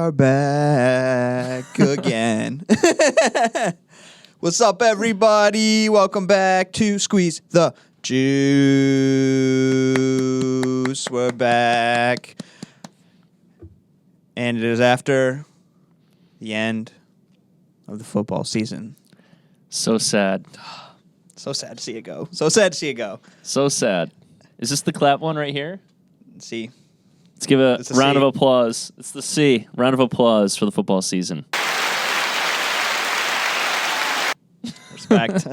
are back again. What's up, everybody? Welcome back to Squeeze the Juice. We're back. And it is after the end of the football season. So sad. So sad to see it go. So sad to see it go. So sad. Is this the clap one right here? See. Let's give a round of applause. It's the C. Round of applause for the football season. Respect.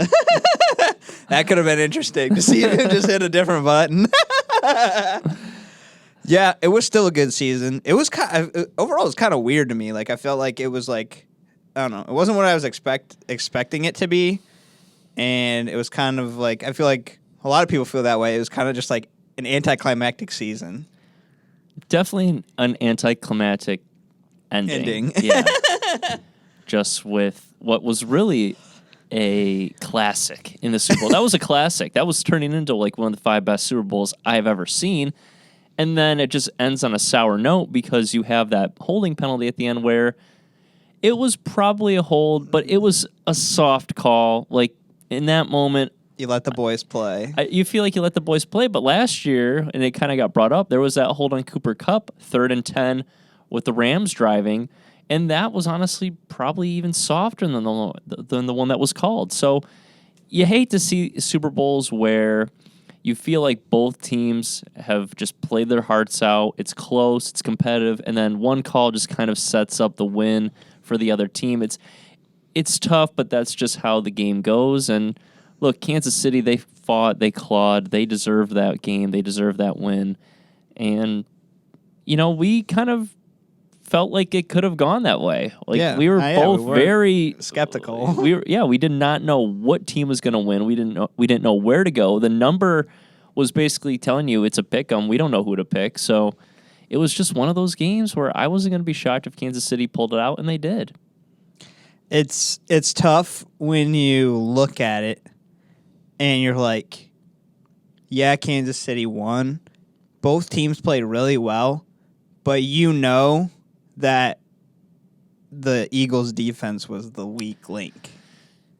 That could have been interesting to see him just hit a different button. Yeah, it was still a good season. It was overall, it was kind of weird to me. Like, I felt like it was like, I don't know, it wasn't what I was expecting it to be, and it was kind of like, I feel like a lot of people feel that way. It was kind of just like an anticlimactic season. Definitely an anticlimactic ending. Yeah. Just with what was really a classic in the Super Bowl. That was a classic. That was turning into like one of the 5 best Super Bowls I've ever seen. And then it just ends on a sour note because you have that holding penalty at the end where it was probably a hold, but it was a soft call. Like, in that moment, you let the boys play. You feel like you let the boys play, but last year, and it kind of got brought up, there was that hold on Cooper Kupp, 3rd and 10 with the Rams driving, and that was honestly probably even softer than the one that was called. So you hate to see Super Bowls where you feel like both teams have just played their hearts out. It's close, it's competitive, and then one call just kind of sets up the win for the other team. It's tough, but that's just how the game goes. And look, Kansas City, they fought, they clawed, they deserved that game, they deserved that win. And, you know, we kind of felt like it could have gone that way. Like, we were both very skeptical. We did not know what team was going to win. We didn't know where to go. The number was basically telling you it's a pick 'em. We don't know who to pick. So it was just one of those games where I wasn't going to be shocked if Kansas City pulled it out, and they did. It's tough when you look at it and you're like, yeah, Kansas City won. Both teams played really well, but you know that the Eagles' defense was the weak link.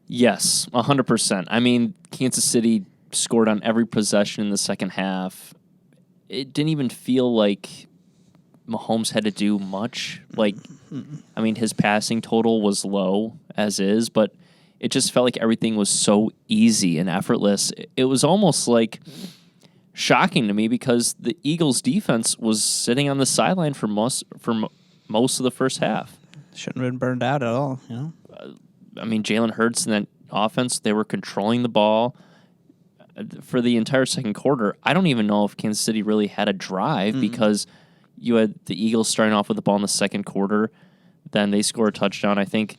Yes, 100%. I mean, Kansas City scored on every possession in the second half. It didn't even feel like Mahomes had to do much. Like, I mean, his passing total was low as is, but it just felt like everything was so easy and effortless. It was almost like shocking to me because the Eagles' defense was sitting on the sideline for most of the first half. Shouldn't have been burned out at all, you know? I mean, Jalen Hurts and that offense, they were controlling the ball for the entire second quarter. I don't even know if Kansas City really had a drive because you had the Eagles starting off with the ball in the second quarter. Then they score a touchdown. I think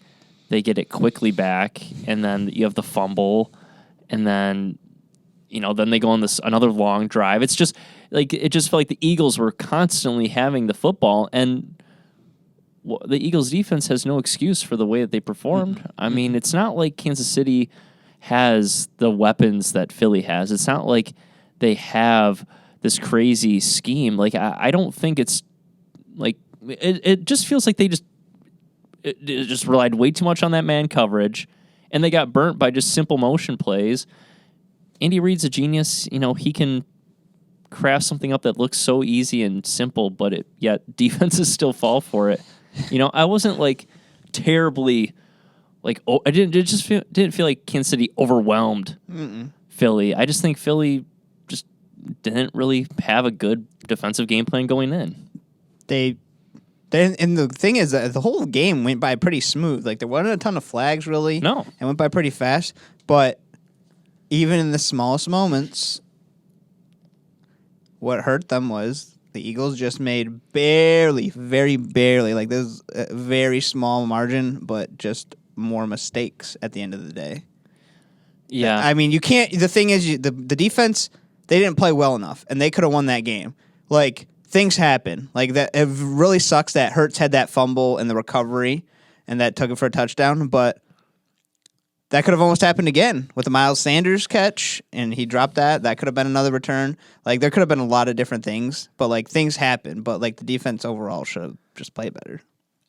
they get it quickly back, and then you have the fumble, and then, you know, then they go on this another long drive. It's just like it just felt like the Eagles were constantly having the football, and the Eagles' defense has no excuse for the way that they performed. I mean, it's not like Kansas City has the weapons that Philly has. It's not like they have this crazy scheme. Like, I don't think it's like it just feels like they just relied way too much on that man coverage, and they got burnt by just simple motion plays. Andy Reid's a genius. You know, he can craft something up that looks so easy and simple, but yet defenses still fall for it. You know, I wasn't like terribly like I didn't feel like Kansas City overwhelmed Philly. I just think Philly just didn't really have a good defensive game plan going in. And the thing is that the whole game went by pretty smooth. Like, there wasn't a ton of flags, really. No. It went by pretty fast. But even in the smallest moments, what hurt them was the Eagles just made very barely, like, there's a very small margin, but just more mistakes at the end of the day. Yeah. I mean, you can't, the thing is, the defense, they didn't play well enough, and they could have won that game. Like, things happen. Like, that, it really sucks that Hurts had that fumble and the recovery, and that took it for a touchdown, but that could have almost happened again with the Miles Sanders catch, and he dropped that. That could have been another return. Like, there could have been a lot of different things, but, like, things happen. But, like, the defense overall should have just played better.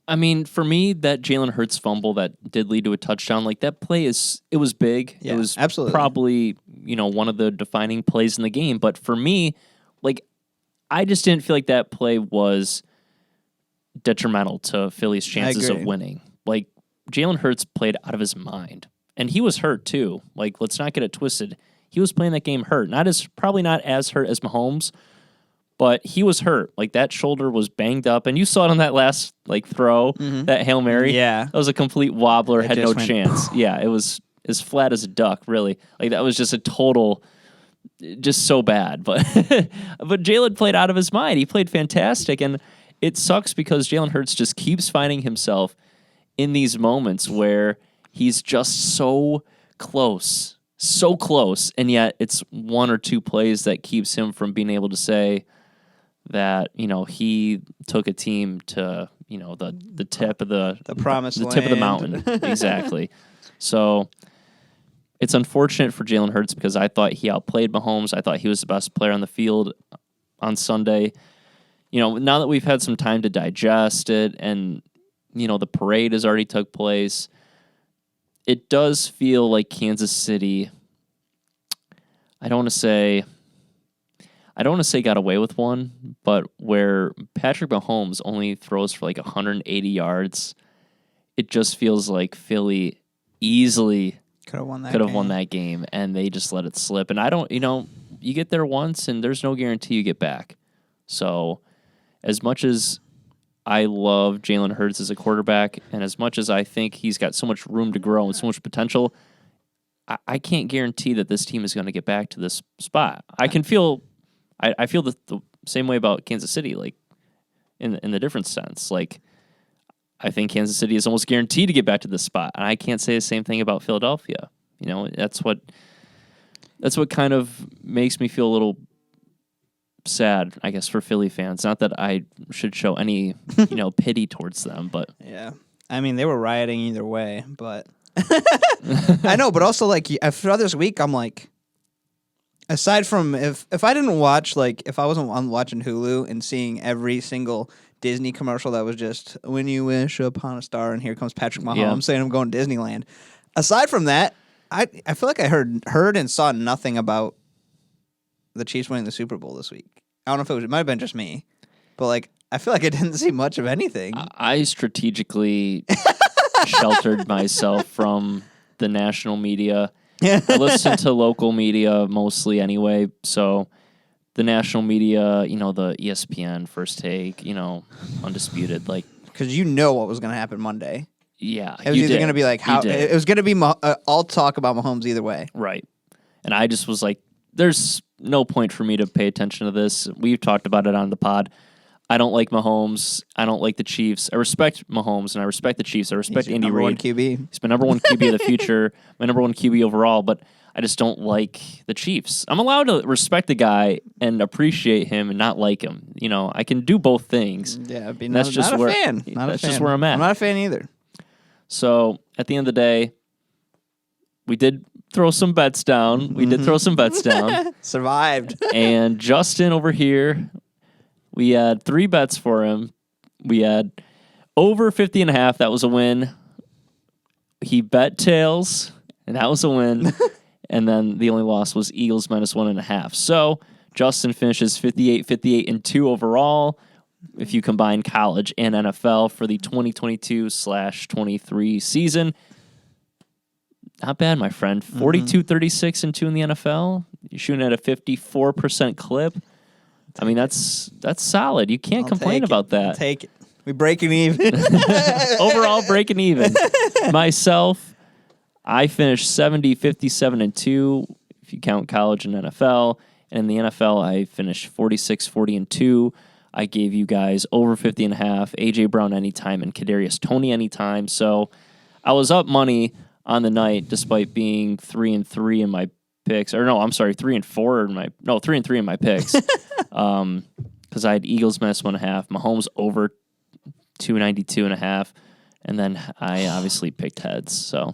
I mean, for me, that Jalen Hurts fumble that did lead to a touchdown, like that play it was big. Yeah, it was absolutely. probably, one of the defining plays in the game. But for me, like, I just didn't feel like that play was detrimental to Philly's chances of winning. Like, Jalen Hurts played out of his mind. And he was hurt too. Like, let's not get it twisted. He was playing that game hurt. Probably not as hurt as Mahomes, but he was hurt. Like, that shoulder was banged up. And you saw it on that last throw, that Hail Mary. Yeah. That was a complete wobbler, had no went, chance. Yeah, it was as flat as a duck, really. Like, that was just a total, just so bad. But but Jalen played out of his mind. He played fantastic. And it sucks because Jalen Hurts just keeps finding himself in these moments where he's just so close, and yet it's one or two plays that keeps him from being able to say that, he took a team to, the tip of the promised the tip of the land. mountain. Exactly. So it's unfortunate for Jalen Hurts because I thought he outplayed Mahomes. I thought he was the best player on the field on Sunday. Now that we've had some time to digest it and, the parade has already took place, it does feel like Kansas City, I don't want to say got away with one, but where Patrick Mahomes only throws for like 180 yards, it just feels like Philly easily could have won that game, and they just let it slip. And I don't, you get there once, and there's no guarantee you get back. So as much as I love Jalen Hurts as a quarterback, and as much as I think he's got so much room to grow and so much potential, I can't guarantee that this team is going to get back to this spot. I feel the same way about Kansas City, like in the different sense. Like, I think Kansas City is almost guaranteed to get back to this spot, and I can't say the same thing about Philadelphia. That's what kind of makes me feel a little sad, I guess, for Philly fans. Not that I should show any, pity towards them, but yeah, I mean, they were rioting either way, but I know. But also, like, after this week, I'm like, aside from if I didn't watch, like, if I wasn't watching Hulu and seeing every single Disney commercial that was just "When you wish upon a star," and here comes Patrick Mahomes saying I'm going to Disneyland. Aside from that, I feel like I heard and saw nothing about the Chiefs winning the Super Bowl this week. I don't know if it might have been just me, but like, I feel like I didn't see much of anything. I strategically sheltered myself from the national media. I listen to local media mostly anyway, so the national media, the ESPN, First Take, Undisputed, like, because what was going to happen Monday. Yeah, it was either going to be like it was going to be all talk about Mahomes either way, right? And I just was like, there's no point for me to pay attention to this. We've talked about it on the pod. I don't like Mahomes. I don't like the Chiefs. I respect Mahomes and I respect the Chiefs. I respect Andy Reid. QB. He's my number one QB of the future, my number one QB overall, but I just don't like the Chiefs. I'm allowed to respect the guy and appreciate him and not like him. I can do both things. Yeah, that's just where fan. That's just where I'm at. I'm not a fan either. So at the end of the day, we did throw some bets down. Survived. And Justin over here, we had 3 bets for him. We had over 50.5. That was a win. He bet tails, and that was a win. And then the only loss was Eagles -1.5. So Justin finishes 58-58-2 overall if you combine college and NFL for the 2022/23 season. Not bad, my friend. 42-36-2 in the NFL. You're shooting at a 54% clip. I mean, that's solid. You can't complain about that. Take it. We breaking even. Overall, breaking even. Myself, I finished 57-57-2 if you count college and NFL. And in the NFL, I finished 46-40-2. I gave you guys over 50.5, A.J. Brown anytime, and Kadarius Toney anytime. So I was up money on the night despite being 3-3 in my picks. Or no, I'm sorry, 3-4 in my 3-3 in my picks. Because I had Eagles -1.5, Mahomes over 292.5, and then I obviously picked heads. So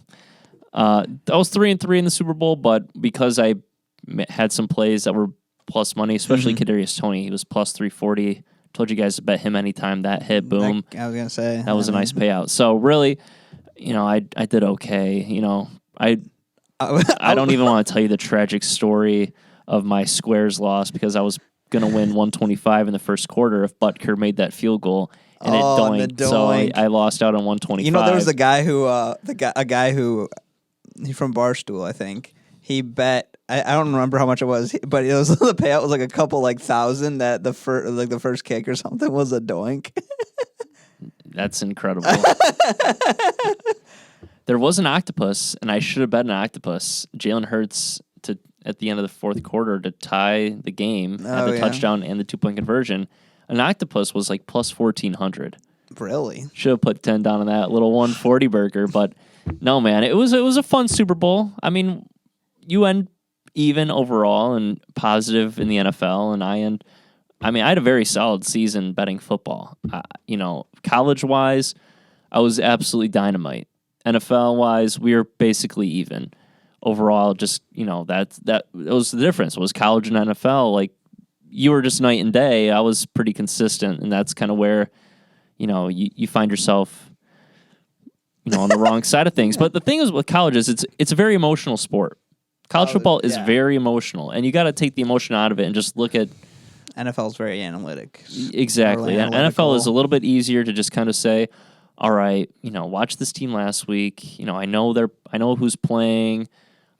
I was 3-3 in the Super Bowl, but because I had some plays that were plus money, especially Kadarius Toney, he was plus 340 told you guys to bet him anytime that hit. Boom. I was gonna say that was a nice payout. So really, I did okay. I don't even want to tell you the tragic story of my Squares loss because I was gonna win 125 in the first quarter if Butker made that field goal. And it doinked. So I lost out on 125. There was a guy who he's from Barstool, I think. He bet I don't remember how much it was, but it was the payout was like a couple thousand that the first kick or something was a doink. That's incredible. There was an octopus, and I should have bet an octopus. Jalen Hurts at the end of the fourth quarter to tie the game, had the touchdown and the 2-point conversion. An octopus was like plus 1,400. Really? Should have put 10 down on that little 140 burger, but no, man, it was a fun Super Bowl. I mean, you end even overall and positive in the NFL, and I had a very solid season betting football. College wise, I was absolutely dynamite. NFL wise, we were basically even. Overall, just that was the difference. Was college and NFL like? You were just night and day. I was pretty consistent, and that's kind of where, you find yourself, on the wrong side of things. But the thing is with college is it's a very emotional sport. College football is very emotional, and you got to take the emotion out of it and just look at. NFL is very analytic. Exactly. NFL is a little bit easier to just kind of say, all right, watch this team last week. I know who's playing.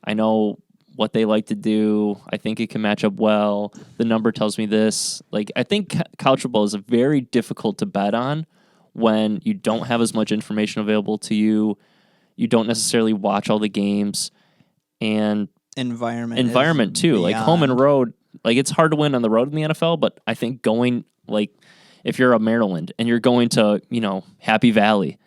I know what they like to do. I think it can match up well. The number tells me this. I think college football is very difficult to bet on when you don't have as much information available to you. You don't necessarily watch all the games. And environment too. Beyond. Home and road. It's hard to win on the road in the NFL, but I think going, if you're a Maryland and you're going to, Happy Valley,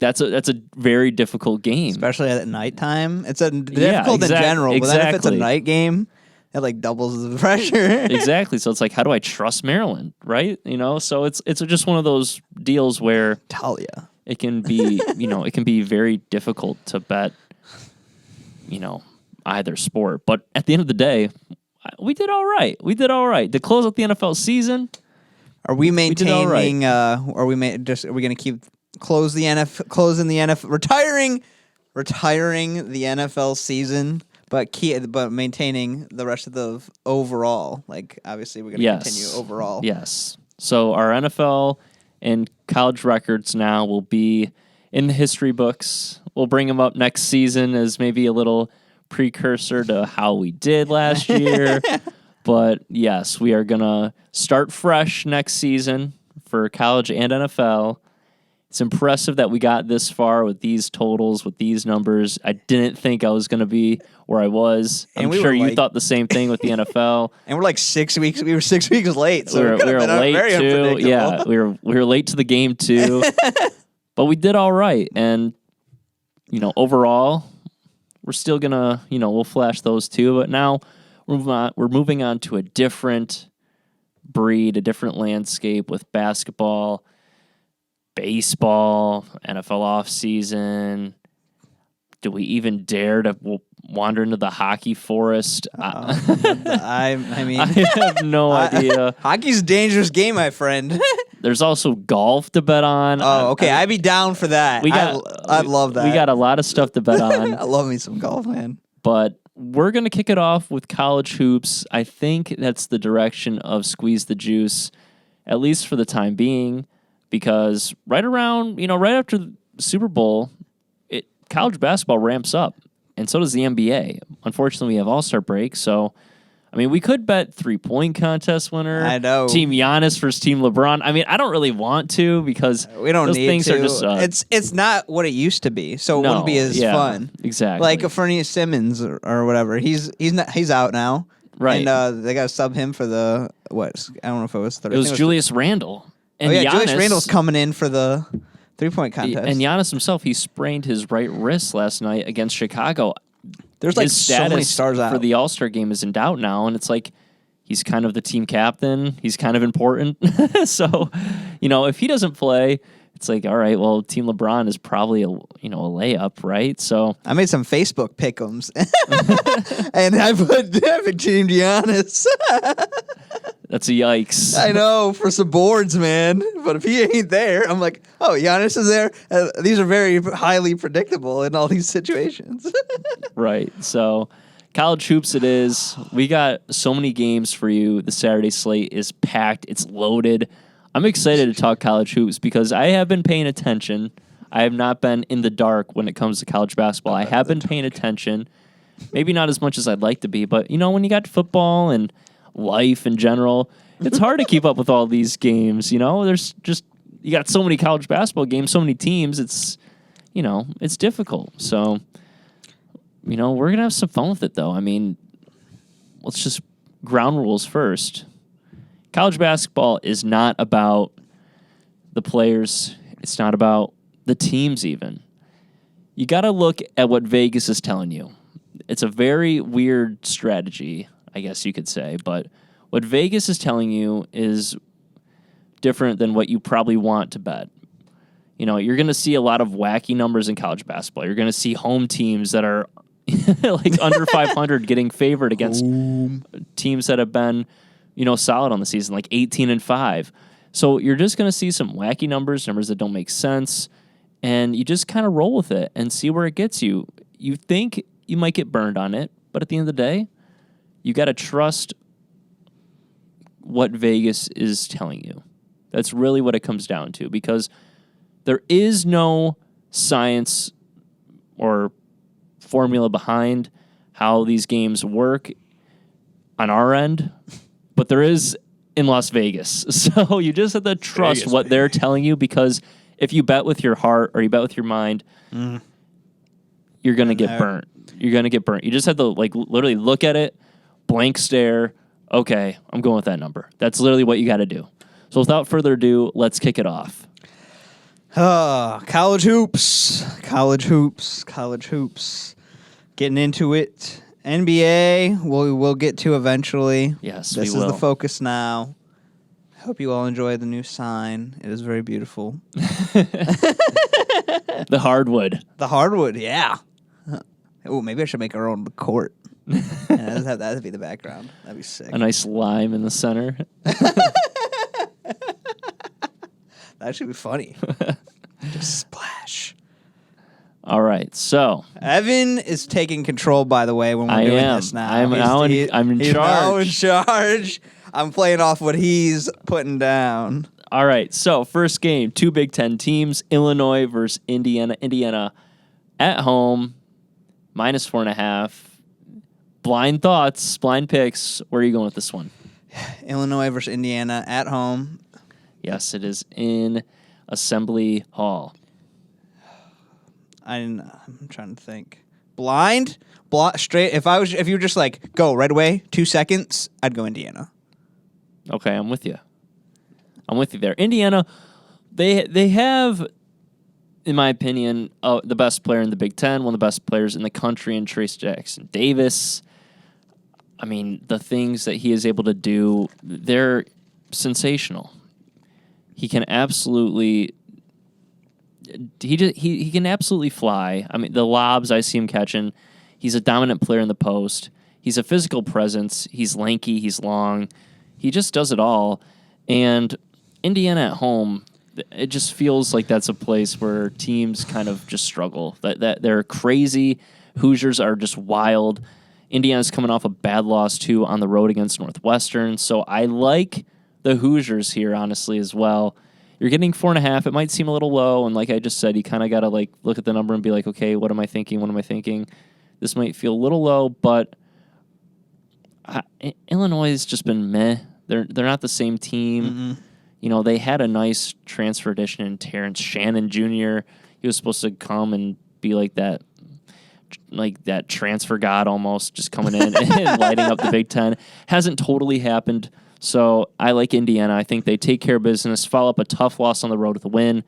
that's a very difficult game, especially at nighttime. It's difficult in general, but then if it's a night game, it doubles the pressure. Exactly. So it's how do I trust Maryland, right? So it's just one of those deals where Talia. It can be it can be very difficult to bet either sport. But at the end of the day, we did all right. To close out the NFL season. Are we maintaining? Are we going to keep? Closing the NFL, retiring the NFL season, but maintaining the rest of the overall. Obviously, we're going to continue overall. Yes. So our NFL and college records now will be in the history books. We'll bring them up next season as maybe a little precursor to how we did last year. But yes, we are going to start fresh next season for college and NFL. It's impressive that we got this far with these totals, with these numbers. I didn't think I was going to be where I was. I'm sure you thought the same thing with the NFL. And we're 6 weeks. We were 6 weeks late, so we were late too. Yeah, we were late to the game too. But we did all right, and overall, we're still gonna we'll flash those too. But now we're moving on to a different breed, a different landscape with basketball. Baseball, NFL offseason. Do we even dare to wander into the hockey forest? I have no idea. Hockey's a dangerous game, my friend. There's also golf to bet on. Oh, okay. I'd be down for that. I'd love that. We got a lot of stuff to bet on. I love me some golf, man. But we're going to kick it off with college hoops. I think that's the direction of Squeeze the Juice, at least for the time being. Because right after the Super Bowl, college basketball ramps up, and so does the NBA. Unfortunately, we have All-Star break, so we could bet 3-point contest winner. I know. Team Giannis versus Team LeBron. I don't really want to because we don't those need things to. Are just it's not what it used to be, so it wouldn't be as fun. Exactly. Like Fernie Simmons or whatever. He's out now, right? And they got to sub him for the what? I don't know if it was. It was Julius Randle. And Giannis, Julius Randle's coming in for the 3-point contest. And Giannis himself, he sprained his right wrist last night against Chicago. There's his so many stars out for the All-Star game is in doubt now, and it's he's kind of the team captain. He's kind of important. So, if he doesn't play, it's all right, well, Team LeBron is probably a layup, right? So I made some Facebook pick'ems, and I put Team Giannis. That's a yikes. I know, for some boards, man. But if he ain't there, I'm like, oh, Giannis is there. These are very highly predictable in all these situations. Right. So, college hoops it is. We got so many games for you. The Saturday slate is packed. It's loaded. I'm excited to talk college hoops because I have been paying attention. I have not been in the dark when it comes to college basketball. I have been paying attention. Maybe not as much as I'd like to be, but, when you got football and life in general, it's hard to keep up with all these games. There's just, you got so many college basketball games, so many teams. It's, it's difficult. So, we're going to have some fun with it, though. I mean, let's just ground rules first. College basketball is not about the players. It's not about the teams even. You got to look at what Vegas is telling you. It's a very weird strategy, I guess you could say, but what Vegas is telling you is different than what you probably want to bet. You're going to see a lot of wacky numbers in college basketball. You're going to see home teams that are like under 500 getting favored against teams that have been, solid on the season, like 18-5. So you're just going to see some wacky numbers that don't make sense, and you just kind of roll with it and see where it gets you. You think you might get burned on it, but at the end of the day, you got to trust what Vegas is telling you. That's really what it comes down to, because there is no science or formula behind how these games work on our end, but there is in Las Vegas. So you just have to trust Vegas, what they're telling you, because if you bet with your heart or you bet with your mind, you're going to get burnt. You're going to get burnt. You just have to literally look at it, blank stare. Okay, I'm going with that number. That's literally what you got to do. So without further ado, let's kick it off. College hoops. Getting into it. NBA, we'll get to eventually. Yes, this we will. Is the focus now. I hope you all enjoy the new sign. It is very beautiful. The hardwood. The hardwood, yeah. Oh, maybe I should make our own court. That'd be the background. That'd be sick. A nice lime in the center. That should be funny. Just splash. All right, so Evan is taking control. By the way, when we're doing this now, I'm in charge. He's now in charge. I'm playing off what he's putting down. All right, so first game, two Big Ten teams, Illinois versus Indiana. Indiana at home, -4.5. Blind thoughts, blind picks. Where are you going with this one? Illinois versus Indiana at home. Yes, it is in Assembly Hall. I'm trying to think. Blind, straight. If you were just like go right away, 2 seconds, I'd go Indiana. Okay, I'm with you. I'm with you there. Indiana, they have, in my opinion, the best player in the Big Ten, one of the best players in the country, in Trace Jackson Davis. I mean, the things that he is able to do, they're sensational. He can absolutely. He can absolutely fly. I mean, the lobs I see him catching. He's a dominant player in the post. He's a physical presence. He's lanky. He's long. He just does it all. And Indiana at home, it just feels like that's a place where teams kind of just struggle. That they're crazy. Hoosiers are just wild. Indiana's coming off a bad loss too on the road against Northwestern. So I like the Hoosiers here, honestly, as well. You're getting 4.5. It might seem a little low, and like I just said, you kind of got to look at the number and be like, okay, what am I thinking? This might feel a little low, but Illinois has just been meh. They're not the same team. Mm-mm. They had a nice transfer addition in Terrence Shannon Jr. He was supposed to come and be like that transfer god almost, just coming in and lighting up the Big Ten. Hasn't totally happened. So I like Indiana. I think they take care of business, follow up a tough loss on the road with a win.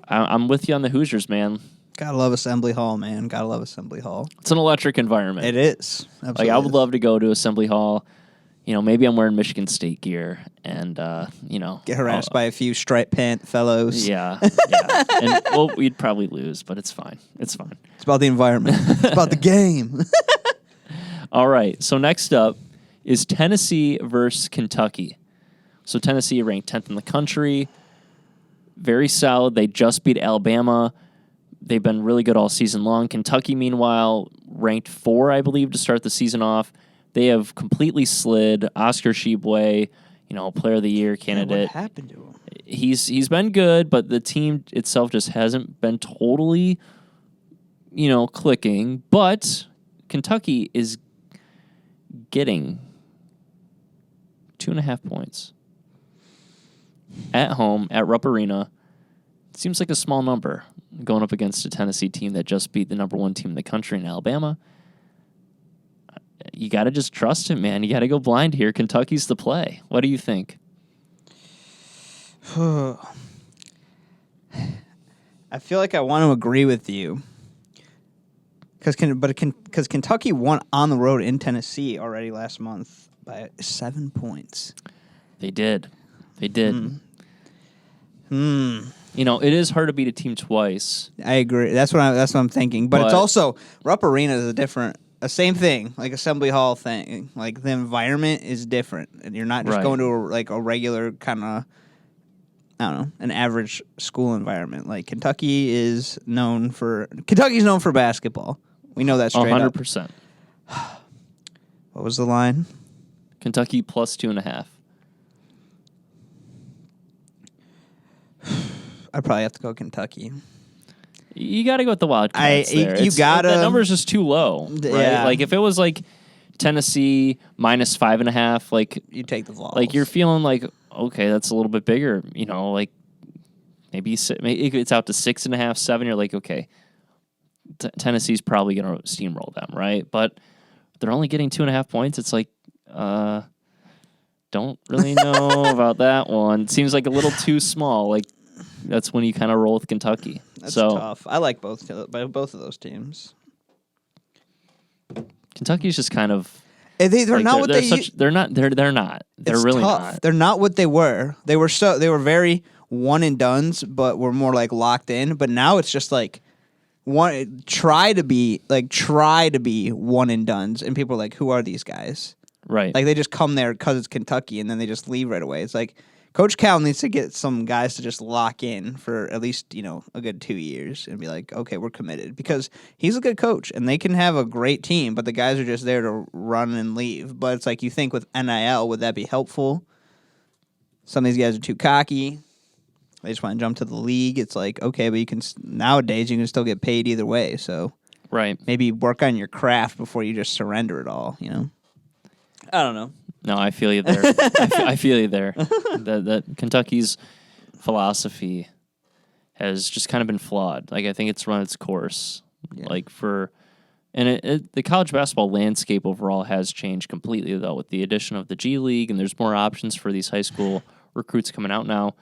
I'm with you on the Hoosiers, man. Gotta love Assembly Hall, man. Gotta love Assembly Hall. It's an electric environment. It is. Absolutely. I would love to go to Assembly Hall. Maybe I'm wearing Michigan State gear and, get harassed by a few striped pant fellows. Yeah. And, we'd probably lose, but it's fine. It's fine. It's about the environment. It's about the game. All right. So next up, is Tennessee versus Kentucky. So Tennessee ranked 10th in the country. Very solid. They just beat Alabama. They've been really good all season long. Kentucky, meanwhile, ranked 4, I believe, to start the season off. They have completely slid. Oscar Tshiebwe, Player of the Year candidate. What happened to him? He's been good, but the team itself just hasn't been totally, clicking. But Kentucky is getting 2.5 points at home at Rupp Arena. Seems like a small number going up against a Tennessee team that just beat the number 1 team in the country in Alabama. You got to just trust him, man. You got to go blind here. Kentucky's the play. What do you think? I feel like I want to agree with you. Because Kentucky won on the road in Tennessee already last month by 7 points. They did. It is hard to beat a team twice. I agree. That's what I'm thinking. But it's also Rupp Arena is a same thing, like Assembly Hall thing. Like the environment is different, and you're not just going to a regular kind of, I don't know, an average school environment. Like Kentucky's known for basketball. We know that straight 100%. up. What was the line? Kentucky plus 2.5. I'd probably have to go Kentucky. You got to go with the Wildcats there. That number is just too low, right? Yeah. Like if it was like Tennessee minus 5.5, like you take the Vols. Like you're feeling like, okay, that's a little bit bigger. Like maybe it's out to 6.5, 7. You're like, okay, Tennessee's probably going to steamroll them, right? But they're only getting 2.5 points. It's like, don't really know about that one. Seems like a little too small. Like that's when you kind of roll with Kentucky. That's tough. I like both of those teams. Kentucky's just kind of. They're not what they. They're not. They're not. They're really tough. not. They're not what they were. They were very one and dones, but were more like locked in. But now it's just like try to be one and dones, and people are like, who are these guys? Right. Like they just come there because it's Kentucky, and then they just leave right away. It's like Coach Cal needs to get some guys to just lock in for at least a good 2 years and be like, okay, we're committed, because he's a good coach and they can have a great team, but the guys are just there to run and leave. But it's like you think with NIL, would that be helpful? Some of these guys are too cocky. They just want to jump to the league. It's like, okay, but nowadays you can still get paid either way. So right, maybe work on your craft before you just surrender it all. I don't know. No, I feel you there. I feel you there. That Kentucky's philosophy has just kind of been flawed. Like I think it's run its course. Yeah. The college basketball landscape overall has changed completely, though, with the addition of the G League, and there's more options for these high school recruits coming out now.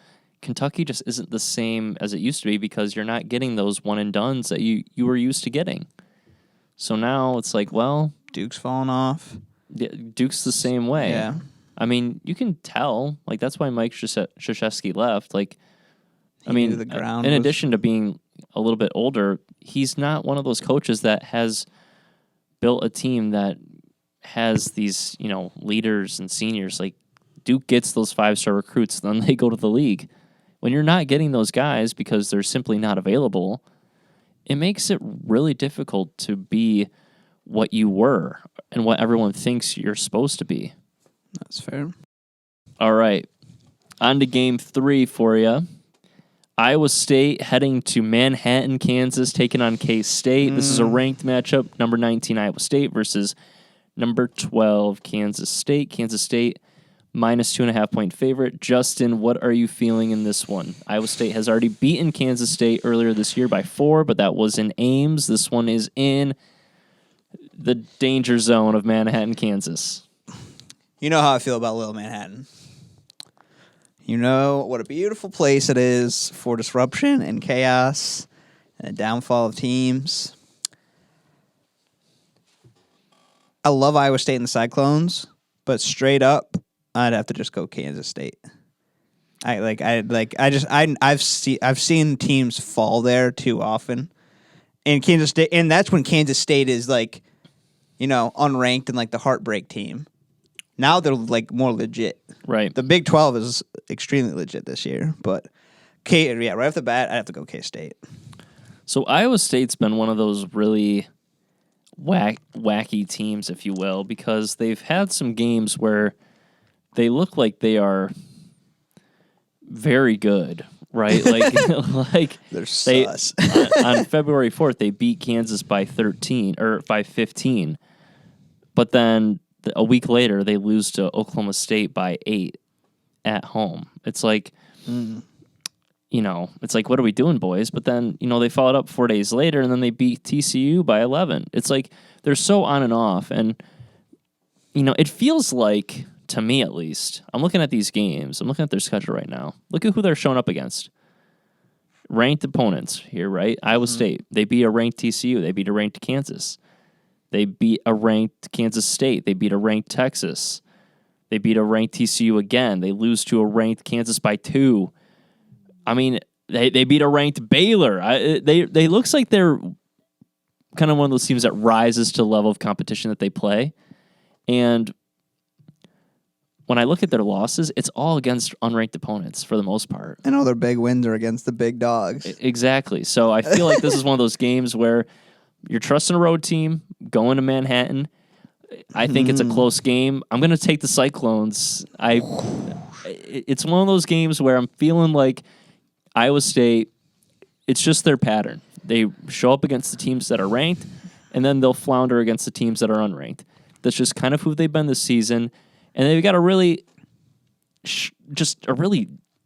Kentucky just isn't the same as it used to be because you're not getting those one and dones that you were used to getting. So now it's like, well, Duke's falling off. Duke's the same way. Yeah. I mean, you can tell. Like, that's why Mike Krzyzewski left. Like, in addition to being a little bit older, he's not one of those coaches that has built a team that has these, leaders and seniors. Like, Duke gets those 5-star recruits, then they go to the league. When you're not getting those guys because they're simply not available, it makes it really difficult to be what you were and what everyone thinks you're supposed to be. That's fair. All right. On to game 3 for you. Iowa State heading to Manhattan, Kansas, taking on K-State. This is a ranked matchup. Number 19, Iowa State versus number 12, Kansas State. Kansas State minus 2.5-point favorite. Justin, what are you feeling in this one? Iowa State has already beaten Kansas State earlier this year by 4, but that was in Ames. This one is in the danger zone of Manhattan, Kansas. You know how I feel about Little Manhattan. You know what a beautiful place it is for disruption and chaos and a downfall of teams. I love Iowa State and the Cyclones, but straight up, I'd have to just go Kansas State. I've seen teams fall there too often. And Kansas State, and that's when Kansas State is unranked and the heartbreak team. Now they're like more legit. Right. The Big 12 is extremely legit this year, but right off the bat, I have to go K-State. So Iowa State's been one of those really wacky teams, if you will, because they've had some games where they look like they are very good, right? Like They're sus. on February 4th, they beat Kansas by 13 or by 15, but then a week later they lose to Oklahoma State by 8 at home. It's like, it's like, what are we doing, boys? But then, they followed up 4 days later, and then they beat TCU by 11. It's like they're so on and off, and it feels like, to me at least, I'm looking at these games. I'm looking at their schedule right now. Look at who they're showing up against. Ranked opponents here, right? Iowa State. They beat a ranked TCU. They beat a ranked Kansas. They beat a ranked Kansas State. They beat a ranked Texas. They beat a ranked TCU again. They lose to a ranked Kansas by 2. I mean, they beat a ranked Baylor. They looks like they're kind of one of those teams that rises to the level of competition that they play. And when I look at their losses, it's all against unranked opponents for the most part. And all their big wins are against the big dogs. Exactly. So I feel like this is one of those games where you're trusting a road team, going to Manhattan. I think it's a close game. I'm going to take the Cyclones. It's one of those games where I'm feeling like Iowa State, it's just their pattern. They show up against the teams that are ranked, and then they'll flounder against the teams that are unranked. That's just kind of who they've been this season. And they've got a really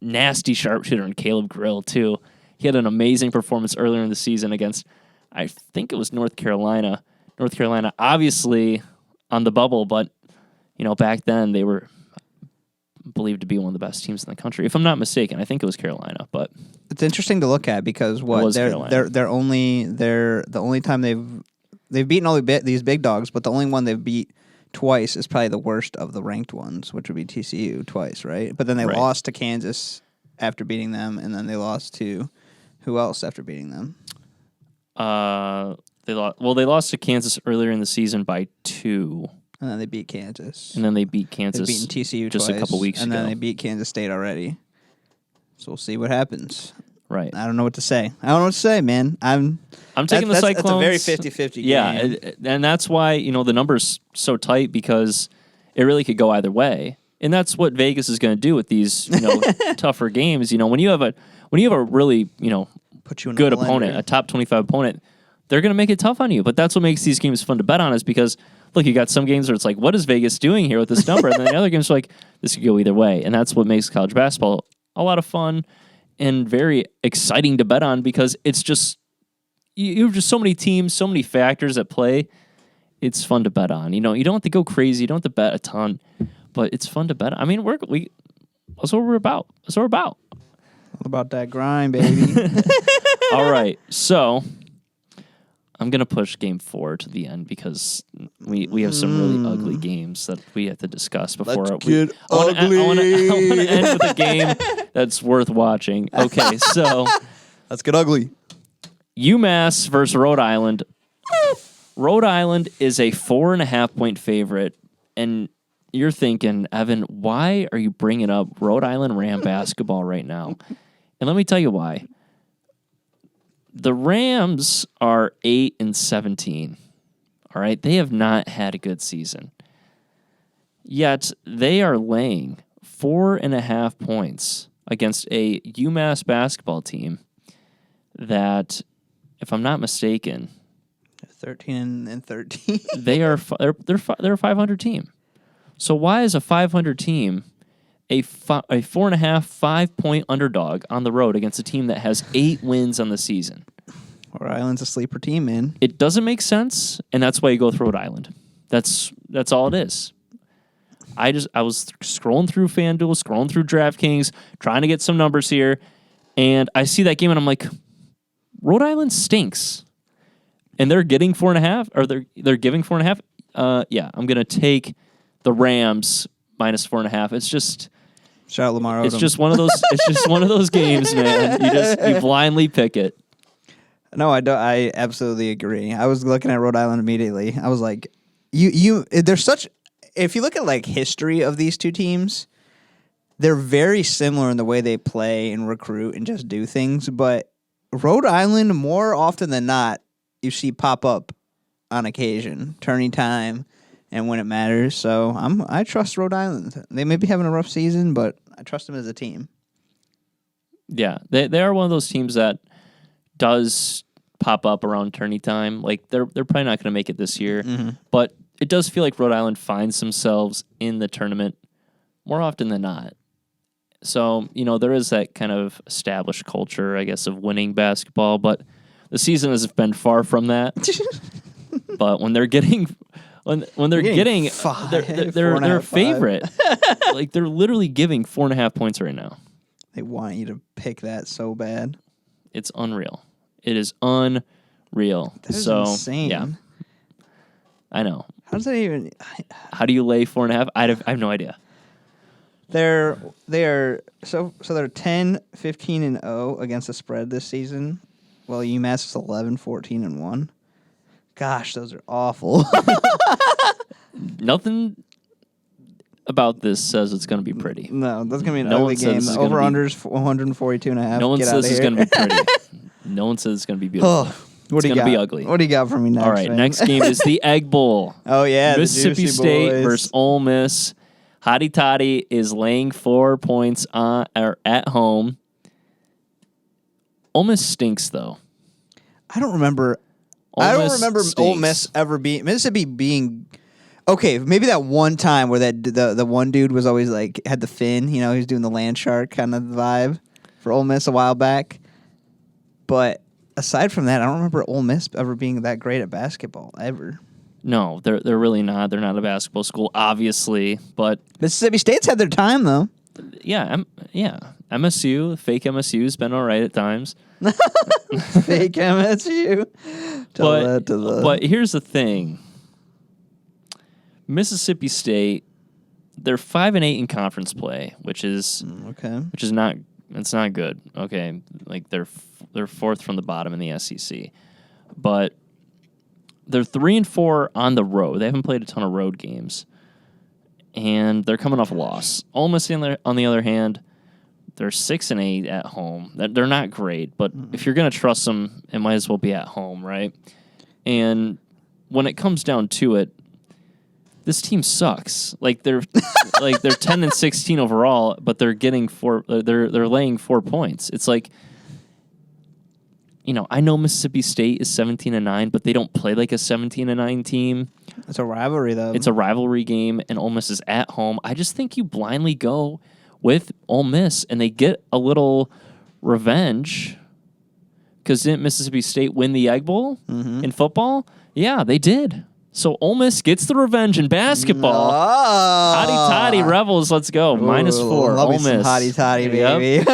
nasty sharpshooter in Caleb Grill, too. He had an amazing performance earlier in the season against, I think it was North Carolina. North Carolina, obviously on the bubble, but, back then they were believed to be one of the best teams in the country. If I'm not mistaken, I think it was Carolina, but it's interesting to look at because the only time they've beaten all these big dogs, but the only one they've beat twice is probably the worst of the ranked ones, which would be TCU twice, right? But then they lost to Kansas after beating them, and then they lost to who else after beating them? They lost to Kansas earlier in the season by 2. And then they beat Kansas. And then they beat Kansas. They've beaten TCU just twice, a couple weeks and ago. then they beat Kansas State already. So we'll see what happens. Right. I don't know what to say. Man. I'm taking the Cyclones. That's a very 50-50 game. Yeah, and that's why, the number's so tight because it really could go either way. And that's what Vegas is going to do with these, tougher games. When you have a really, Put you in good a blender. opponent, a top 25 opponent, they're going to make it tough on you. But that's what makes these games fun to bet on is because, look, you got some games where it's like, what is Vegas doing here with this number? And then the other games are like, this could go either way. And that's what makes college basketball a lot of fun and very exciting to bet on because it's just, you have just so many teams, so many factors at play. It's fun to bet on. You don't have to go crazy. You don't have to bet a ton, but it's fun to bet on. I mean, that's what we're about. That's what we're about. All about that grind, baby. All right. So I'm going to push game 4 to the end because we have some really ugly games that we have to discuss before. Let's get ugly. I want to end with a game that's worth watching. Okay, so let's get ugly. UMass versus Rhode Island. Rhode Island is a 4.5-point favorite, and you're thinking, Evan, why are you bringing up Rhode Island Ram basketball right now? And let me tell you why. The Rams are 8-17. All right, they have not had a good season. Yet they are laying 4.5 points against a UMass basketball team that, if I'm not mistaken, 13-13. they're a 500 team. So why is a 500 team a 4.5, 5-point underdog on the road against a team that has 8 wins on the season? Rhode Island's a sleeper team, man. It doesn't make sense, and that's why you go with Rhode Island. That's all it is. I was scrolling through FanDuel, scrolling through DraftKings, trying to get some numbers here, and I see that game, and I'm like, Rhode Island stinks, and they're getting 4.5, or they're giving 4.5. Yeah, I'm gonna take the Rams minus 4.5. It's just. Shout out Lamar Odom. It's just one of those. It's just one of those games, man. You blindly pick it. No, I don't. I absolutely agree. I was looking at Rhode Island immediately. I was like, you. They're such if you look at like history of these two teams, they're very similar in the way they play and recruit and just do things. But Rhode Island, more often than not, you see pop up on occasion, turning time, and when it matters. So I trust Rhode Island. They may be having a rough season, but I trust them as a team. Yeah, they are one of those teams that does pop up around tourney time. Like they're probably not going to make it this year, but it does feel like Rhode Island finds themselves in the tournament more often than not. So, there is that kind of established culture, I guess, of winning basketball, but the season has been far from that. But when they're getting when they're getting they're a favorite. Like they're literally giving 4.5 points right now. They want you to pick that so bad. It's unreal. It is unreal. That is insane. Yeah. I know. How does that even? How do you lay 4.5? I have no idea. They're 10, 15, and 0 against the spread this season. Well, UMass is 11, 14, and 1. Gosh, those are awful. Nothing about this says it's going to be pretty. No, that's going to be an ugly game. The over-under's 142.5. No one says it's going to be pretty. No one says it's going to be beautiful. It's going to be ugly. What do you got for me next? All right, next game is the Egg Bowl. Oh, yeah. Mississippi State versus Ole Miss. Hotty Toddy is laying 4 points at home. Ole Miss stinks, though. I don't remember Ole Miss ever being Mississippi being okay. Maybe that one time where the one dude was always like had the fin. He was doing the land shark kind of vibe for Ole Miss a while back. But aside from that, I don't remember Ole Miss ever being that great at basketball ever. No, they're really not. They're not a basketball school, obviously. But Mississippi State's had their time though. Yeah, MSU, fake MSU's been all right at times. Fake MSU. But here's the thing. Mississippi State, they're 5-8 in conference play, which is not good. Okay, like they're fourth from the bottom in the SEC, but they're 3-4 on the road. They haven't played a ton of road games, and they're coming off a loss. Ole Miss, on the other hand, they're 6-8 at home. They're not great, but if you're going to trust them, it might as well be at home, right? And when it comes down to it, this team sucks. Like they're 10-16 overall, but they're getting they're laying 4 points. It's like, I know Mississippi State is 17-9, but they don't play like a 17-9 team. It's a rivalry, though. It's a rivalry game, and Ole Miss is at home. I just think you blindly go with Ole Miss, and they get a little revenge. Because didn't Mississippi State win the Egg Bowl in football? Yeah, they did. So Ole Miss gets the revenge in basketball. Hotty Toddy Rebels, let's go. -4. Love Ole me some Miss. Hotty Toddy, baby.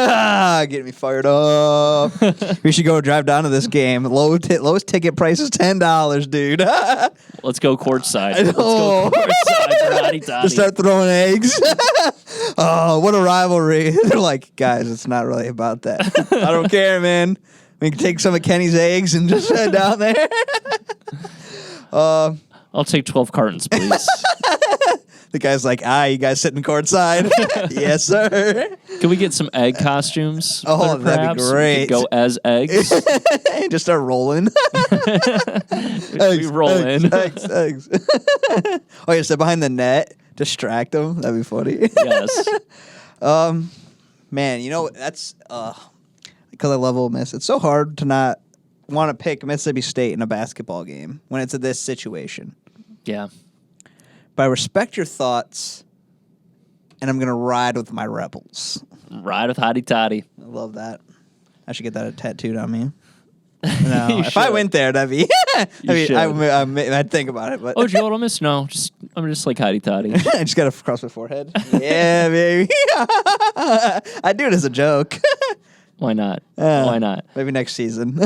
Get me fired up. We should go drive down to this game. Lowest ticket price is $10, dude. Let's go courtside. Let's go courtside for Hotty Toddy. Just start throwing eggs. Oh, what a rivalry. They're like, guys, it's not really about that. I don't care, man. We can take some of Kenny's eggs and just head down there. I'll take 12 cartons, please. The guy's like, you guys sitting courtside? Yes, sir. Can we get some egg costumes? Oh, that'd be great. We could go as eggs. Just start rolling. We roll in. Eggs. Oh, yeah, sit behind the net. Distract them. That'd be funny. Yes. Man, that's because I love Ole Miss. It's so hard to not want to pick Mississippi State in a basketball game when it's this situation. Yeah. But I respect your thoughts, and I'm going to ride with my Rebels. Ride with Hotty Toddy. I love that. I should get that tattooed on me. No, if I went there, that'd be. I'd think about it. But did you go to Ole Miss? No, I'm just like Hotty Toddy. I just got to cross my forehead. Yeah, baby. I do it as a joke. Why not? Why not? Maybe next season.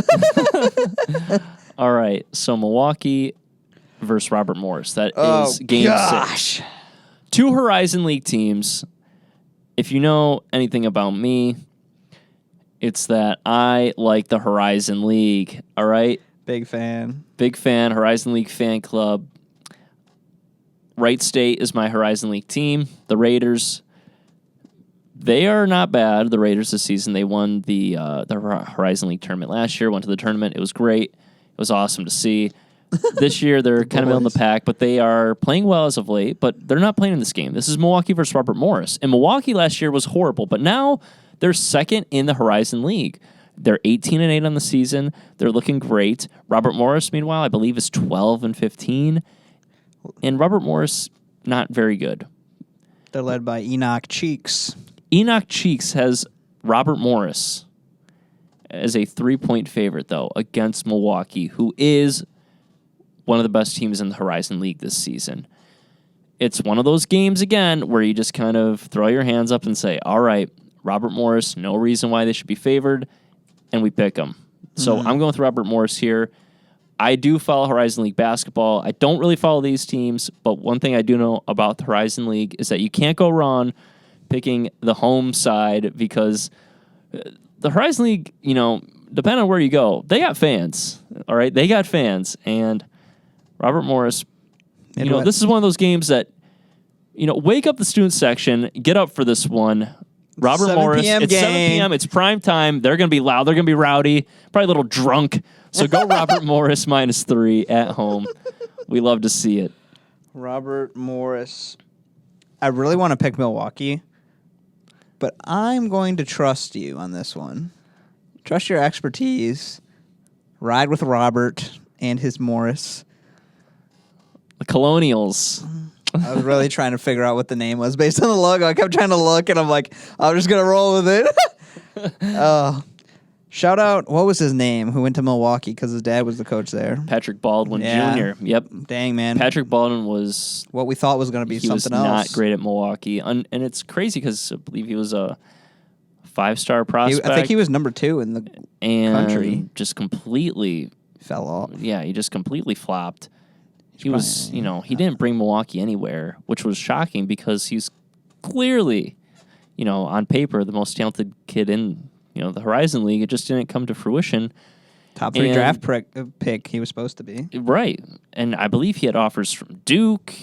All right. So Milwaukee versus Robert Morris. That is game 6. 2 Horizon League teams. If you know anything about me, it's that I like the Horizon League. All right? Big fan. Big fan. Horizon League fan club. Wright State is my Horizon League team. The Raiders, they are not bad. The Raiders this season, they won the Horizon League tournament last year, went to the tournament. It was great. It was awesome to see. This year, they're kind of middle of the pack, but they are playing well as of late, but they're not playing in this game. This is Milwaukee versus Robert Morris. And Milwaukee last year was horrible, but now they're second in the Horizon League. They're 18-8 on the season. They're looking great. Robert Morris, meanwhile, I believe is 12-15. And Robert Morris, not very good. They're led by Enoch Cheeks. Enoch Cheeks has Robert Morris as a 3-point favorite, though, against Milwaukee, who is one of the best teams in the Horizon League this season. It's one of those games, again, where you just kind of throw your hands up and say, all right, Robert Morris, no reason why they should be favored, and we pick them. So I'm going with Robert Morris here. I do follow Horizon League basketball. I don't really follow these teams, but one thing I do know about the Horizon League is that you can't go wrong picking the home side because the Horizon League, depending on where you go, they got fans. All right, they got fans, and Robert Morris, this is one of those games that, wake up the student section, get up for this one. Robert 7 Morris, p.m. it's game. 7 p.m., it's prime time. They're going to be loud, they're going to be rowdy, probably a little drunk. So go Robert Morris -3 at home. We love to see it. Robert Morris. I really want to pick Milwaukee, but I'm going to trust you on this one. Trust your expertise. Ride with Robert and his Morris. The Colonials. I was really trying to figure out what the name was based on the logo. I kept trying to look, and I'm like, I'm just going to roll with it. Shout out, what was his name, who went to Milwaukee because his dad was the coach there? Patrick Baldwin Jr. Yep. Dang, man. Patrick Baldwin was... What we thought was going to be something else. He was not great at Milwaukee. And it's crazy because I believe he was a 5-star prospect. I think he was number 2 in the country. Just completely... Fell off. Yeah, he just completely flopped. He was, he didn't bring Milwaukee anywhere, which was shocking because he's clearly, on paper, the most talented kid in, the Horizon League. It just didn't come to fruition. Top 3 draft pick he was supposed to be. Right. And I believe he had offers from Duke,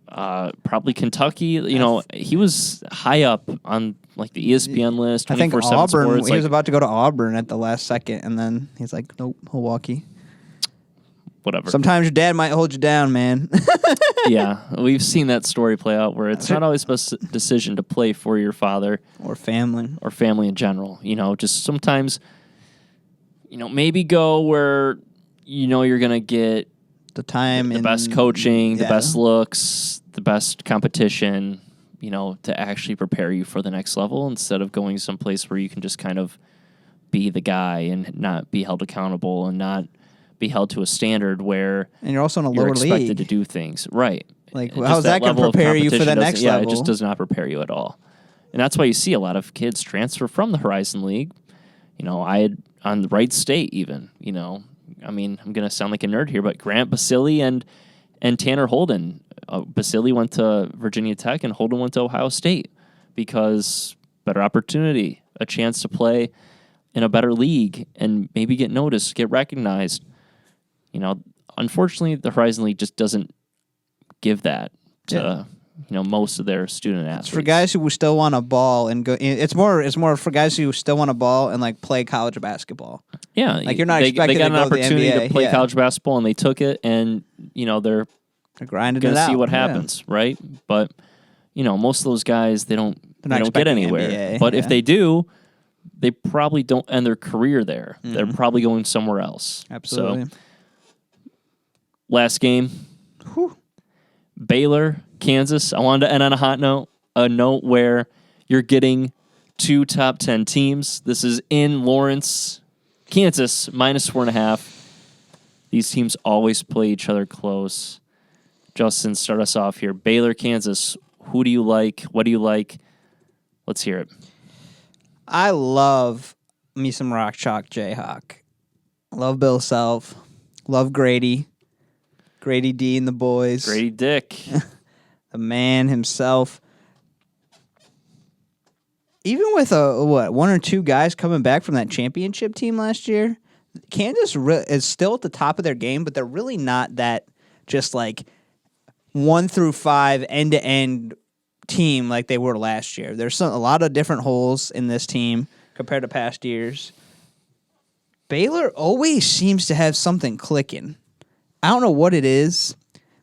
probably Kentucky. He was high up on like the ESPN list. I think 24/7 Auburn, Sports, he was about to go to Auburn at the last second, and then he's like, nope, Milwaukee. Whatever. Sometimes your dad might hold you down, man. Yeah, we've seen that story play out where it's not always the best decision to play for your father. Or family. Or family in general. Just sometimes, maybe go where you're going to get the time the best coaching, the best looks, the best competition, to actually prepare you for the next level instead of going someplace where you can just kind of be the guy and not be held accountable and not be held to a standard where and you're also in a you're lower expected league to do things. Right. Like, how's that going to prepare you for the next level? Yeah, it just does not prepare you at all. And that's why you see a lot of kids transfer from the Horizon League. I had on the Wright State even, I'm going to sound like a nerd here, but Grant Basili and Tanner Holden. Basili went to Virginia Tech and Holden went to Ohio State because better opportunity, a chance to play in a better league and maybe get noticed, get recognized. Unfortunately, the Horizon League just doesn't give that to most of their student athletes. It's for guys who still want to ball and go. It's more for guys who still want to ball and like play college basketball. Yeah, like you're not expected they got to an go to the opportunity NBA. to play college basketball and they took it, and they're grinding going it to out. see what happens, right? But most of those guys they don't get anywhere. NBA, but if they do, they probably don't end their career there. Mm-hmm. They're probably going somewhere else. Absolutely. So, last game, Baylor, Kansas. I wanted to end on a hot note, a note where you're getting 2 top 10 teams. This is in Lawrence, Kansas, -4.5. These teams always play each other close. Justin, start us off here. Baylor, Kansas. Who do you like? What do you like? Let's hear it. I love me some Rock Chalk Jayhawk. Love Bill Self. Love Grady. Grady D and the boys. Grady Dick. The man himself. Even with one or two guys coming back from that championship team last year, Kansas is still at the top of their game, but they're really not that just like 1 through 5 end-to-end team like they were last year. There's a lot of different holes in this team compared to past years. Baylor always seems to have something clicking. I don't know what it is,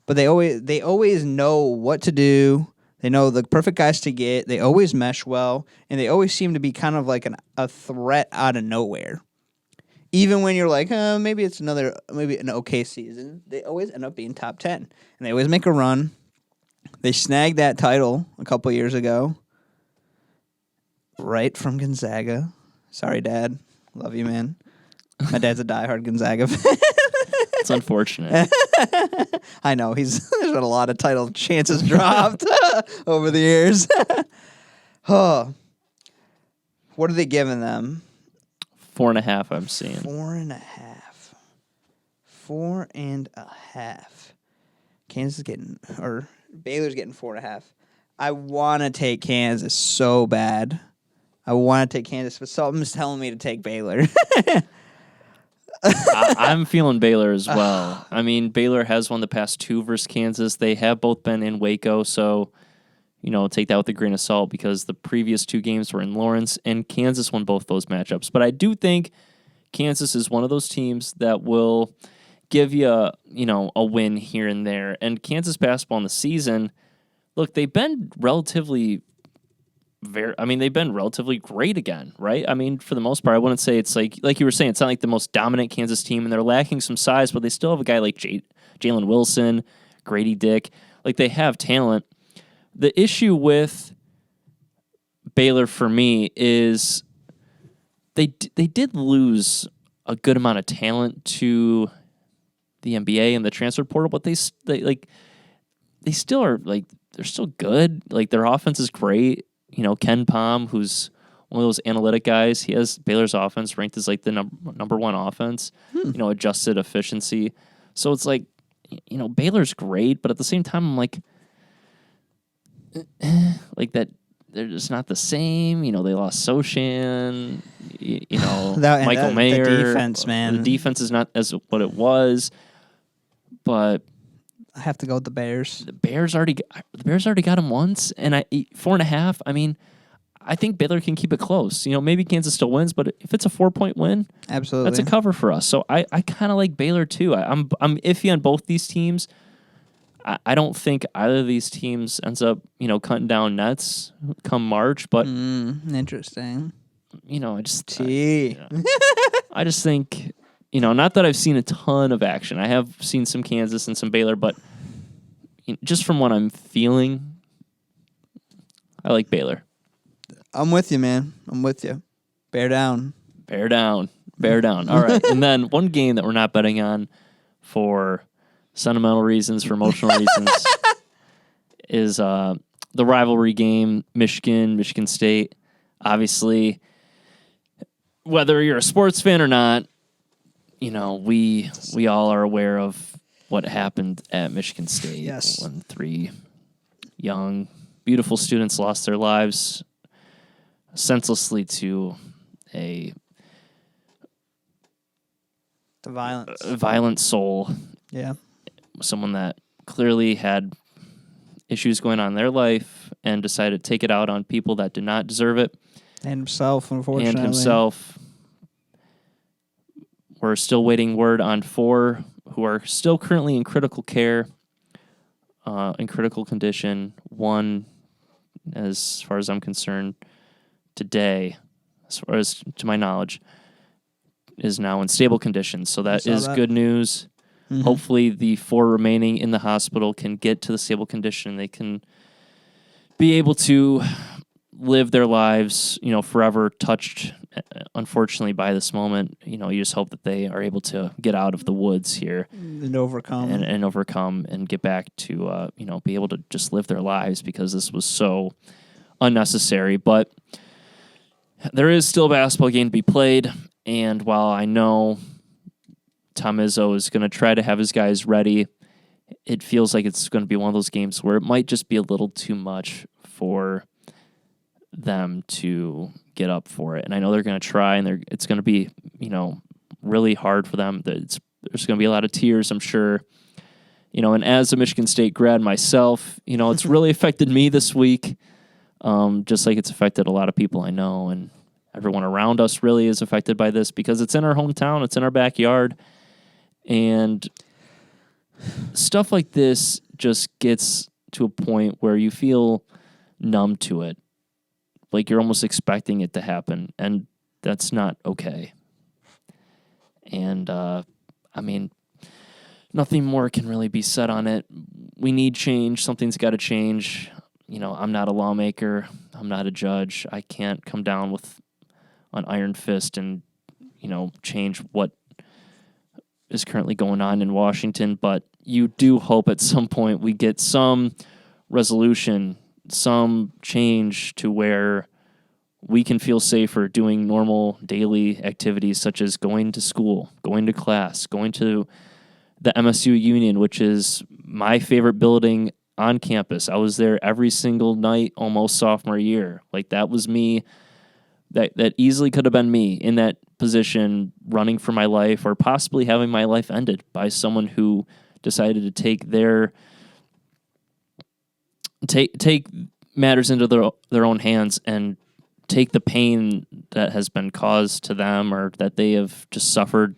but they always know what to do. They know the perfect guys to get. They always mesh well, and they always seem to be kind of like a threat out of nowhere. Even when you're like, maybe it's an okay season, they always end up being top 10. And they always make a run. They snagged that title a couple years ago. Right from Gonzaga. Sorry, Dad. Love you, man. My dad's a diehard Gonzaga fan. It's unfortunate. I know. There's been a lot of title chances dropped over the years. Oh. What are they giving them? 4.5, I'm seeing. 4.5. 4.5. Kansas is Baylor's getting 4.5. I want to take Kansas so bad. I want to take Kansas, but something's telling me to take Baylor. I'm feeling Baylor as well. I mean, Baylor has won the past 2 versus Kansas. They have both been in Waco, so take that with a grain of salt because the previous 2 games were in Lawrence, and Kansas won both those matchups. But I do think Kansas is one of those teams that will give you a win here and there. And Kansas basketball in the season, look, they've been relatively great again, right? I mean, for the most part, I wouldn't say it's like you were saying, it's not like the most dominant Kansas team, and they're lacking some size, but they still have a guy like Jalen Wilson, Grady Dick. Like, they have talent. The issue with Baylor for me is they did lose a good amount of talent to the NBA and the transfer portal, but they still are they're still good. Like, their offense is great. Ken Pom, who's one of those analytic guys, he has Baylor's offense ranked as like the number 1 offense. Adjusted efficiency. So it's like, Baylor's great, but at the same time, I'm like that. They're just not the same. They lost Sochan. Michael Mayer. The defense, man. The defense is not as what it was, but I have to go with the Bears. The Bears already got him once, and 4.5. I mean, I think Baylor can keep it close. Maybe Kansas still wins, but if it's a 4-point win, absolutely, that's a cover for us. So I kind of like Baylor too. I'm iffy on both these teams. I don't think either of these teams ends up cutting down nets come March, but interesting. I just think. Not that I've seen a ton of action. I have seen some Kansas and some Baylor, but just from what I'm feeling, I like Baylor. I'm with you, man. I'm with you. Bear down. Bear down. Bear down. All right. And then one game that we're not betting on for sentimental reasons, for emotional reasons, is the rivalry game, Michigan State. Obviously, whether you're a sports fan or not, we all are aware of what happened at Michigan State. Yes. When 3 young, beautiful students lost their lives senselessly to the violence. Violent soul. Yeah. Someone that clearly had issues going on in their life and decided to take it out on people that did not deserve it. And himself, unfortunately. We're still waiting word on 4 who are still currently in critical care, in critical condition. 1, as far as I'm concerned, today, as far as to my knowledge, is now in stable condition. So that is good news. Mm-hmm. Hopefully the 4 remaining in the hospital can get to the stable condition. They can be able to live their lives, forever touched, unfortunately, by this moment. You just hope that they are able to get out of the woods here and overcome and get back to, be able to just live their lives, because this was so unnecessary. But there is still a basketball game to be played, and while I know Tom Izzo is going to try to have his guys ready, it feels like it's going to be one of those games where it might just be a little too much for them to get up for it. And I know they're going to try, and it's going to be, really hard for them. There's going to be a lot of tears, I'm sure, And as a Michigan State grad myself, it's really affected me this week, just like it's affected a lot of people I know, and everyone around us really is affected by this because it's in our hometown, it's in our backyard, and stuff like this just gets to a point where you feel numb to it. Like you're almost expecting it to happen, and that's not okay. And, nothing more can really be said on it. We need change. Something's got to change. I'm not a lawmaker. I'm not a judge. I can't come down with an iron fist and, change what is currently going on in Washington. But you do hope at some point we get some resolution, some change to where we can feel safer doing normal daily activities such as going to school, going to class, going to the MSU Union, which is my favorite building on campus. I was there every single night almost sophomore year. Like that was me. That easily could have been me in that position running for my life or possibly having my life ended by someone who decided to take matters into their own hands and take the pain that has been caused to them or that they have just suffered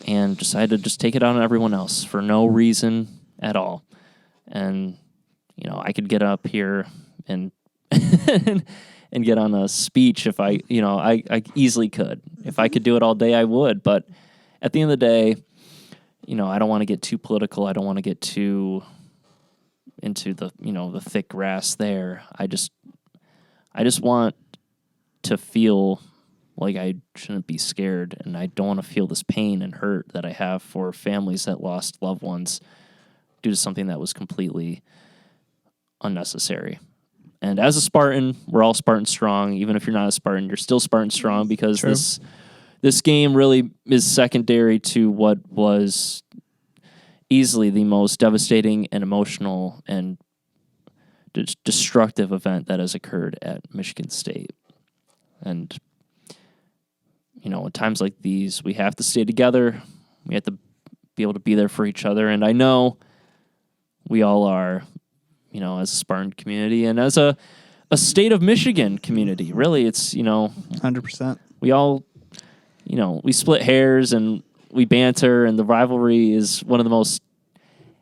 and decide to just take it out on everyone else for no reason at all. And, I could get up here and and get on a speech if I easily could. If I could do it all day, I would. But at the end of the day, I don't want to get too political. I don't want to get too into the thick grass there. I just want to feel like I shouldn't be scared, and I don't want to feel this pain and hurt that I have for families that lost loved ones due to something that was completely unnecessary. And as a Spartan, we're all Spartan strong. Even if you're not a Spartan, you're still Spartan strong because True. this game really is secondary to what was easily the most devastating and emotional and destructive event that has occurred at Michigan State. And in times like these, we have to stay together. We have to be able to be there for each other. And I know we all are, as a Spartan community and as a state of Michigan community. Really, it's, 100%. We all, we split hairs and we banter, and the rivalry is one of the most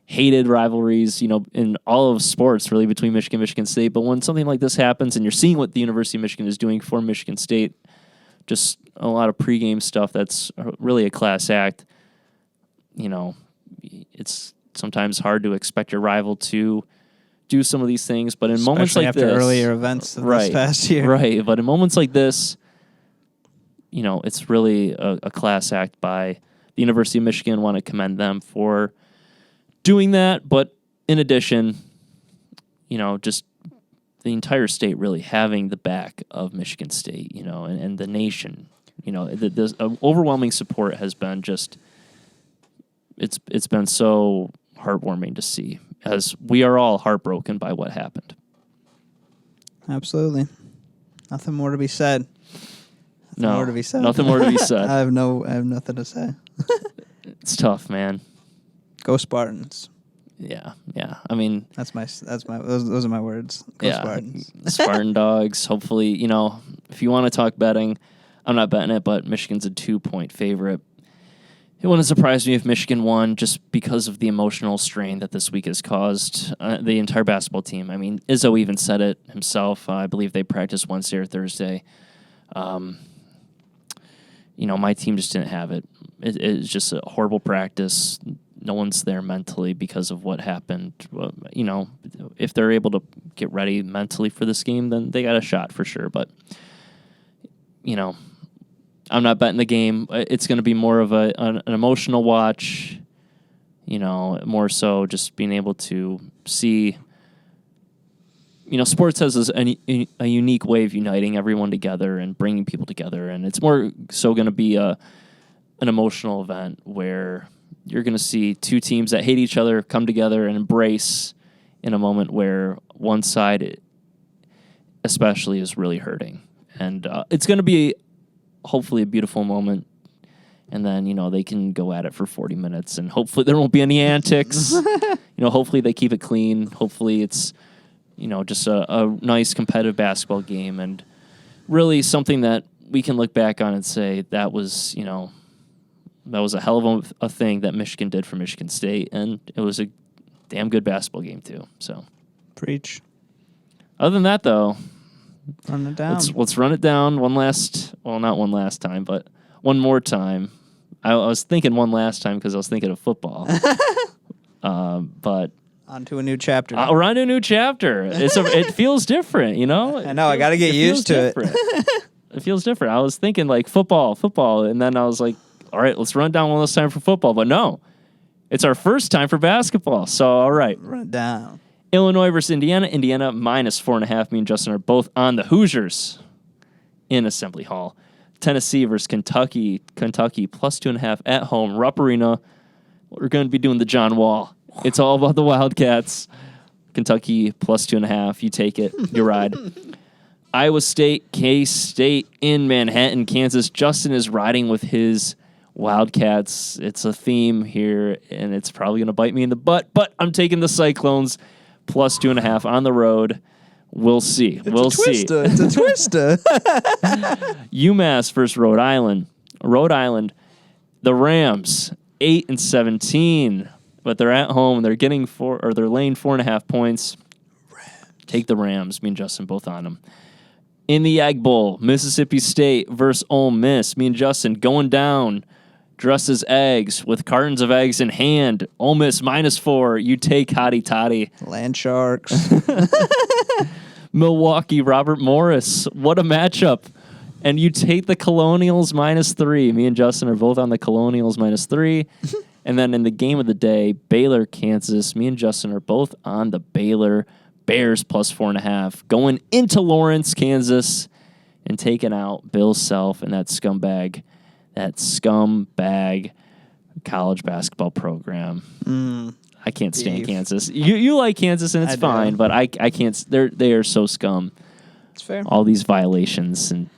hated rivalries, in all of sports, really, between Michigan and Michigan State. But when something like this happens and you're seeing what the University of Michigan is doing for Michigan State, just a lot of pregame stuff that's really a class act, it's sometimes hard to expect your rival to do some of these things. But in moments like after this... earlier events of this past year. Right, but in moments like this, it's really a class act by the University of Michigan. I want to commend them for doing that. But in addition, just the entire state really having the back of Michigan State, and the nation, the overwhelming support has been just, it's been so heartwarming to see, as we are all heartbroken by what happened. Absolutely. Nothing more to be said. Nothing more to be said. I have nothing to say. It's tough, man. Go Spartans. Yeah. I mean, those are my words. Go Spartans. Spartan dogs. Hopefully, if you want to talk betting, I'm not betting it, but Michigan's a 2-point favorite. It wouldn't surprise me if Michigan won just because of the emotional strain that this week has caused the entire basketball team. I mean, Izzo even said it himself. I believe they practiced Wednesday or Thursday. My team just didn't have it. It's just a horrible practice. No one's there mentally because of what happened. If they're able to get ready mentally for this game, then they got a shot for sure. But, I'm not betting the game. It's going to be more of an emotional watch, more so just being able to see. Sports has a unique way of uniting everyone together and bringing people together. And it's more so going to be an emotional event where you're going to see two teams that hate each other come together and embrace in a moment where one side especially is really hurting. And it's going to be hopefully a beautiful moment and then they can go at it for 40 minutes, and hopefully there won't be any antics. Hopefully they keep it clean. Hopefully it's just a nice competitive basketball game, and really something that we can look back on and say that was a hell of a thing that Michigan did for Michigan State, and it was a damn good basketball game too. So, preach. Other than that, though, run it down. Let's run it down not one last time, but one more time. I was thinking one last time because I was thinking of football. But on to a new chapter. We're on to a new chapter. It feels different, I know. I got to get used to it. It feels different. I was thinking like football, and then I was like, all right, let's run down one last time for football. But no, it's our first time for basketball. So, all right. Run it down. Illinois versus Indiana. Indiana minus 4.5. Me and Justin are both on the Hoosiers in Assembly Hall. Tennessee versus Kentucky. Kentucky plus 2.5 at home. Rupp Arena. We're going to be doing the John Wall. It's all about the Wildcats. Kentucky plus 2.5. You take it. You ride. Iowa State, K-State in Manhattan, Kansas. Justin is riding with his Wildcats. It's a theme here, and it's probably going to bite me in the butt, but I'm taking the Cyclones plus 2.5 on the road. We'll see. It's a twister. UMass versus Rhode Island. Rhode Island, the Rams, 8-17, but they're at home. They're getting they're laying 4.5 points. Take the Rams. Me and Justin both on them. In the Egg Bowl, Mississippi State versus Ole Miss. Me and Justin going down, dressed as eggs, with cartons of eggs in hand. Ole Miss -4. You take Hottie Toddy. Land Sharks. Milwaukee, Robert Morris. What a matchup. And you take the Colonials -3. Me and Justin are both on the Colonials -3. And then in the game of the day, Baylor, Kansas. Me and Justin are both on the Baylor Bears plus 4.5, going into Lawrence, Kansas, and taking out Bill Self and that scumbag college basketball program. I can't stand Kansas. You like Kansas, and it's fine, but I can't. They are so scum. It's fair. All these violations and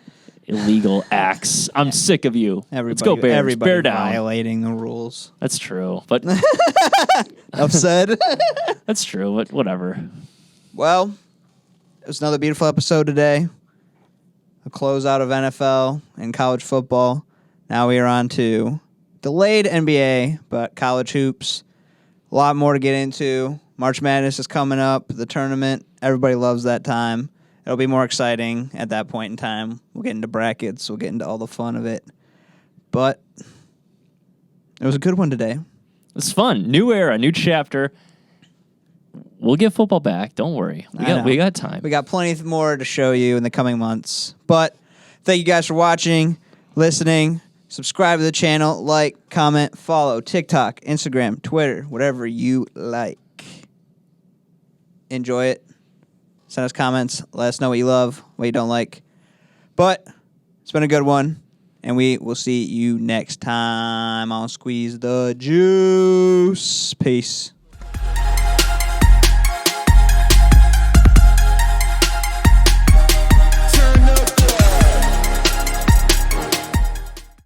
illegal acts. I'm sick of you. Let's go Bears. Everybody Bear down. violating the rules. That's true, but Enough said. That's true. But whatever. Well, it was another beautiful episode today. A closeout of NFL and college football. Now we are on to delayed NBA, but college hoops. A lot more to get into. March Madness is coming up, the tournament. Everybody loves that time. It'll be more exciting at that point in time. We'll get into brackets. We'll get into all the fun of it. But it was a good one today. It's fun. New era, new chapter. We'll get football back. Don't worry. We got time. We got plenty more to show you in the coming months. But thank you guys for watching, listening. Subscribe to the channel, like, comment, follow, TikTok, Instagram, Twitter, whatever you like. Enjoy it. Send us comments. Let us know what you love, what you don't like. But it's been a good one, and we will see you next time on Squeeze the Juice. Peace.